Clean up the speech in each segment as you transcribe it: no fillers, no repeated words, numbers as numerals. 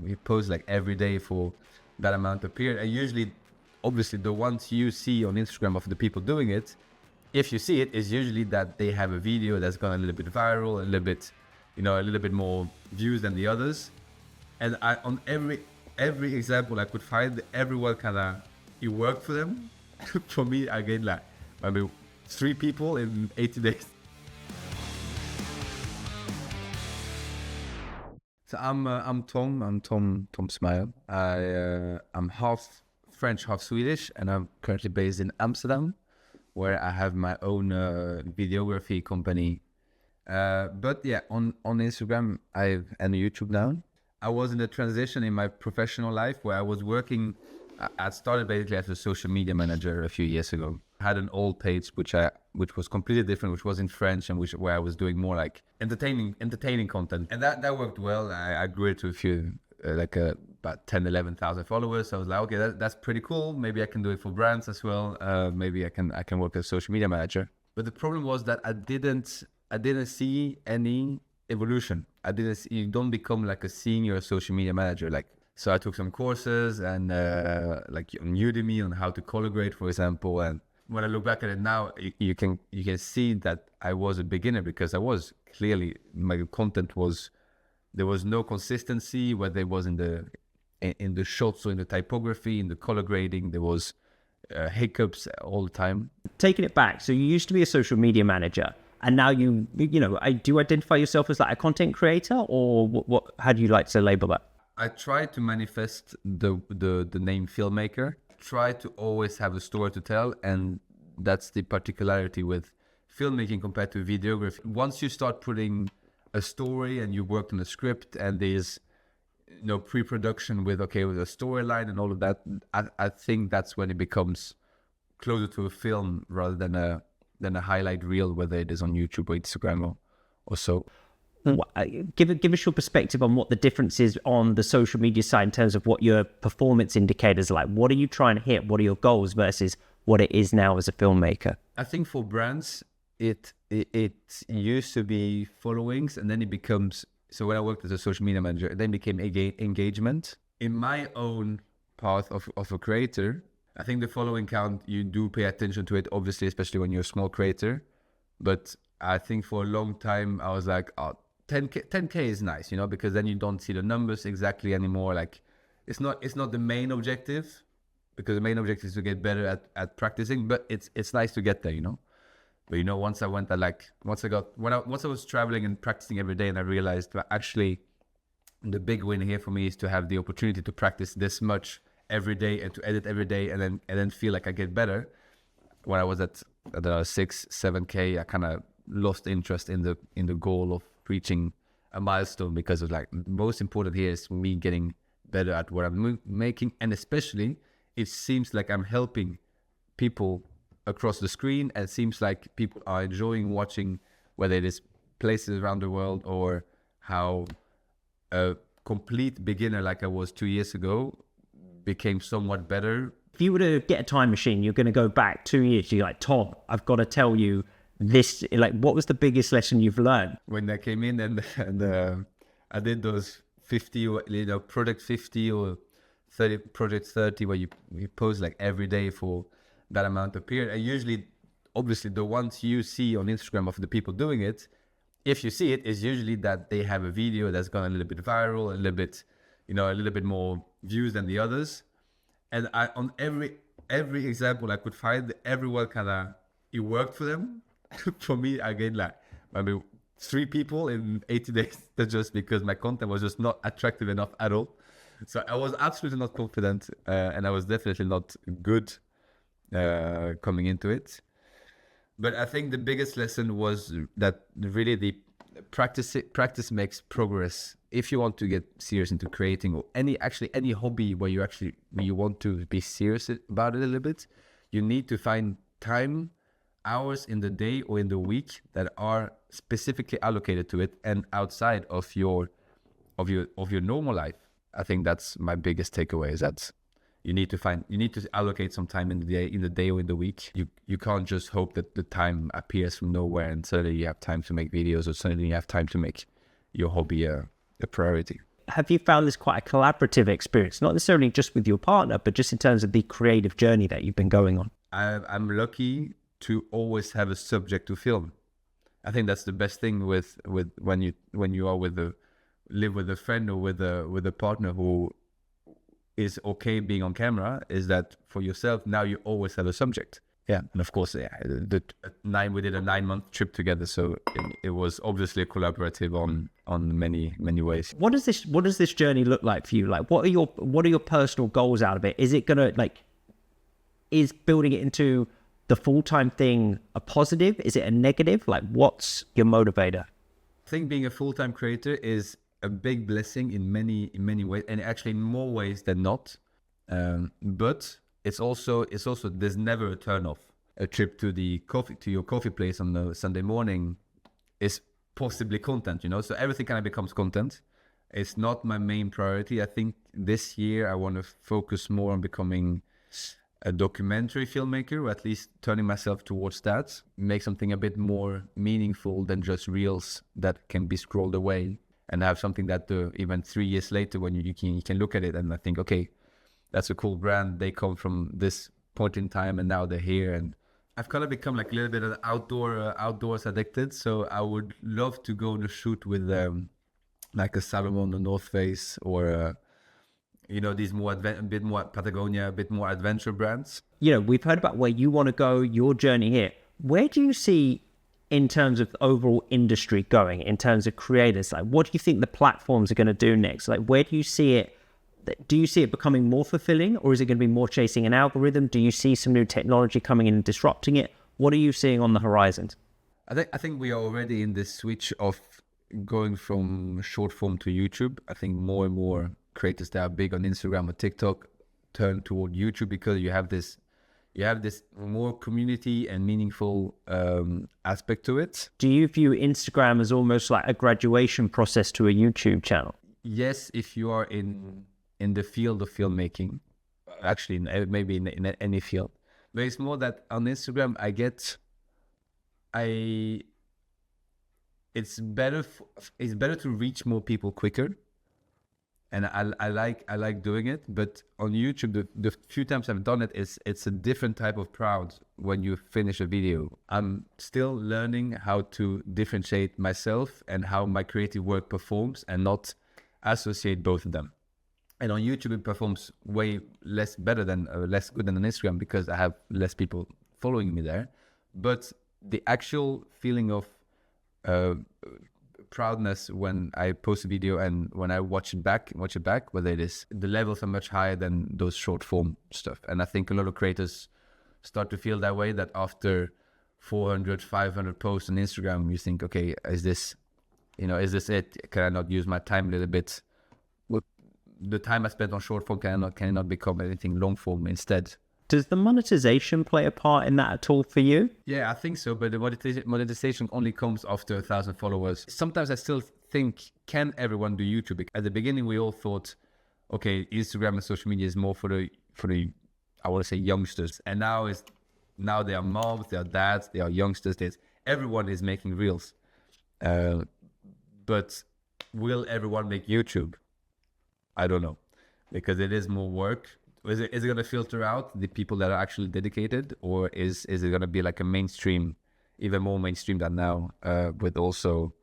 we post like every day for that amount of period. And usually, obviously, the ones you see on Instagram of the people doing it, if you see it, is usually that they have a video that's gone a little bit viral, a little bit, a little bit more views than the others. And on every example I could find, everyone kind of, it worked for them. For me, I gained like maybe 3 people in 80 days. So I'm Tom Smail. I'm half French, half Swedish, and I'm currently based in Amsterdam, where I have my own videography company. But yeah, on Instagram and YouTube now. I was in a transition in my professional life where I was working. I started basically as a social media manager a few years ago. I had an old page which was completely different, which was in French, and where I was doing more like entertaining content, and that worked well. I grew it to a few about 10,000-11,000 followers. So I was like, okay, that's pretty cool. Maybe I can do it for brands as well. Maybe I can work as a social media manager. But the problem was that I didn't see any evolution. You don't become like a senior social media manager. So I took some courses and like on Udemy on how to color grade, for example. And when I look back at it now, you can see that I was a beginner, because I was clearly, my content there was no consistency, whether it was in the shots or in the typography, in the color grading. There was hiccups all the time. Taking it back, so you used to be a social media manager, and now do you identify yourself as like a content creator, or what? How do you like to label that? I try to manifest the name filmmaker. Try to always have a story to tell, and that's the particularity with filmmaking compared to videography. Once you start putting a story and you worked on a script and there's pre-production with a storyline and all of that, I think that's when it becomes closer to a film rather than a highlight reel, whether it is on YouTube or Instagram or so. Give us your perspective on what the difference is on the social media side in terms of what your performance indicators are like. What are you trying to hit? What are your goals versus what it is now as a filmmaker? I think for brands, it used to be followings, and then it becomes, so when I worked as a social media manager, it then became engagement. In my own path of a creator, I think the following count, you do pay attention to it, obviously, especially when you're a small creator. But I think for a long time, I was like, 10K is nice, because then you don't see the numbers exactly anymore. Like, it's not the main objective, because the main objective is to get better at practicing, but it's nice to get there, But once I was traveling and practicing every day, and I realized that actually the big win here for me is to have the opportunity to practice this much every day and to edit every day, and then feel like I get better. When I was at 6-7K, I kind of lost interest in the goal of reaching a milestone, because of like, most important here is me getting better at what I'm making, and especially it seems like I'm helping people across the screen, and it seems like people are enjoying watching, whether it is places around the world or how a complete beginner like I was 2 years ago became somewhat better. If you were to get a time machine, you're going to go back 2 years, you're like, Tom, I've got to tell you this, like, what was the biggest lesson you've learned? When I came in and I did those 50 or project 50 or 30 project 30, where you post like every day for that amount of period. And usually, obviously, the ones you see on Instagram of the people doing it, if you see it, is usually that they have a video that's gone a little bit viral, a little bit, a little bit more views than the others. And on every example I could find, everyone kind of, it worked for them. For me, I gained like maybe 3 people in 80 days. That's just because my content was just not attractive enough at all. So I was absolutely not confident, and I was definitely not good coming into it. But I think the biggest lesson was that really the practice makes progress. If you want to get serious into creating, or any hobby where you want to be serious about it a little bit, you need to find hours in the day or in the week that are specifically allocated to it and outside of your normal life. I think that's my biggest takeaway, is that you need to allocate some time in the day or in the week. You can't just hope that the time appears from nowhere and suddenly you have time to make videos, or suddenly you have time to make your hobby a priority. have you found this quite a collaborative experience, not necessarily just with your partner, but just in terms of the creative journey that you've been going on? I'm lucky to always have a subject to film. I think that's the best thing with when you are live with a friend or with a partner who is okay being on camera, is that for yourself now you always have a subject. Yeah, and of course, yeah, we did a 9-month trip together, so it was obviously collaborative on many ways. What does this journey look like for you? Like, what are your personal goals out of it? Is it gonna is building it into the full-time thing a positive? Is it a negative? Like, what's your motivator? I think being a full-time creator is a big blessing in many ways, and actually in more ways than not. But it's also there's never a turn off. A trip to your coffee place on the Sunday morning is possibly content, so everything kind of becomes content. It's not my main priority. I think this year I want to focus more on becoming a documentary filmmaker, or at least turning myself towards that, make something a bit more meaningful than just reels that can be scrolled away, and have something that even 3 years later, when you can look at it and I think, okay, that's a cool brand. They come from this point in time and now they're here. And I've kind of become like a little bit of outdoors addicted. So I would love to go on a shoot with like a Salomon, the North Face, or these a bit more Patagonia, a bit more adventure brands. We've heard about where you want to go, your journey here. Where do you see, in terms of the overall industry going, in terms of creators? Like, what do you think the platforms are going to do next? Like, where do you see it? Do you see it becoming more fulfilling, or is it going to be more chasing an algorithm? Do you see some new technology coming in and disrupting it? What are you seeing on the horizon? I think we are already in this switch of going from short form to YouTube. I think more and more creators that are big on Instagram or TikTok turn toward YouTube, because you have this more community and meaningful aspect to it. Do you view Instagram as almost like a graduation process to a YouTube channel? Yes, if you are in the field of filmmaking, actually maybe in any field. But it's more that on Instagram it's better to reach more people quicker, and I like doing it. But on YouTube, the few times I've done it, it's a different type of crowd when you finish a video. I'm still learning how to differentiate myself and how my creative work performs, and not associate both of them. And on YouTube, it performs way less good than on Instagram, because I have less people following me there. But the actual feeling of proudness when I post a video and when I watch it back, whether it is, the levels are much higher than those short form stuff. And I think a lot of creators start to feel that way, that after 400, 500 posts on Instagram, you think, okay, is this it? Can I not use my time a little bit? The time I spent on short form can I not become anything long form instead? Does the monetization play a part in that at all for you? Yeah, I think so. But the monetization only comes after 1,000 followers. Sometimes I still think, can everyone do YouTube? At the beginning, we all thought, okay, Instagram and social media is more for the I want to say youngsters. And now they are moms, they are dads, they are youngsters. Everyone is making reels. But will everyone make YouTube? I don't know, because it is more work. Is it going to filter out the people that are actually dedicated, or is it going to be like a mainstream, even more mainstream than now, with also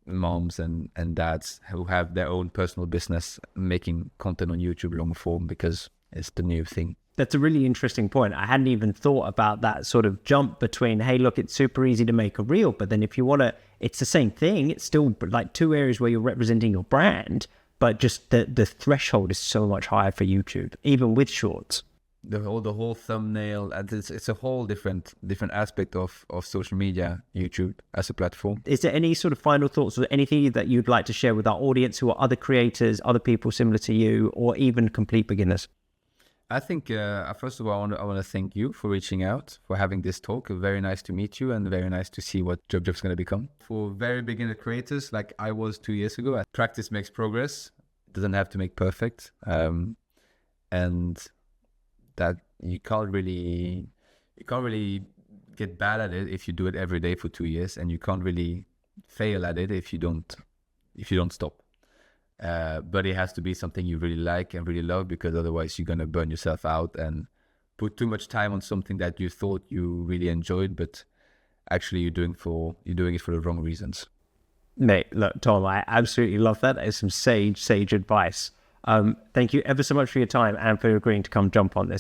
moms and dads who have their own personal business making content on YouTube long form because it's the new thing? That's a really interesting point. I hadn't even thought about that sort of jump between, hey, look, it's super easy to make a reel, but then if you want to, it's the same thing. It's still like two areas where you're representing your brand, but just the threshold is so much higher for YouTube, even with shorts. The whole thumbnail, and it's a whole different aspect of social media, YouTube as a platform. Is there any sort of final thoughts or anything that you'd like to share with our audience who are other creators, other people similar to you, or even complete beginners? I think, first of all, I want to thank you for reaching out, for having this talk. Very nice to meet you, and very nice to see what JubJub's going to become. For very beginner creators like I was 2 years ago, practice makes progress. It doesn't have to make perfect. And that you can't really get bad at it if you do it every day for 2 years, and you can't really fail at it if you don't stop. but it has to be something you really like and really love, because otherwise you're gonna burn yourself out and put too much time on something that you thought you really enjoyed, but actually you're doing it for the wrong reasons. Mate, look, Tom, I absolutely love that. That is some sage advice. Thank you ever so much for your time and for agreeing to come jump on this.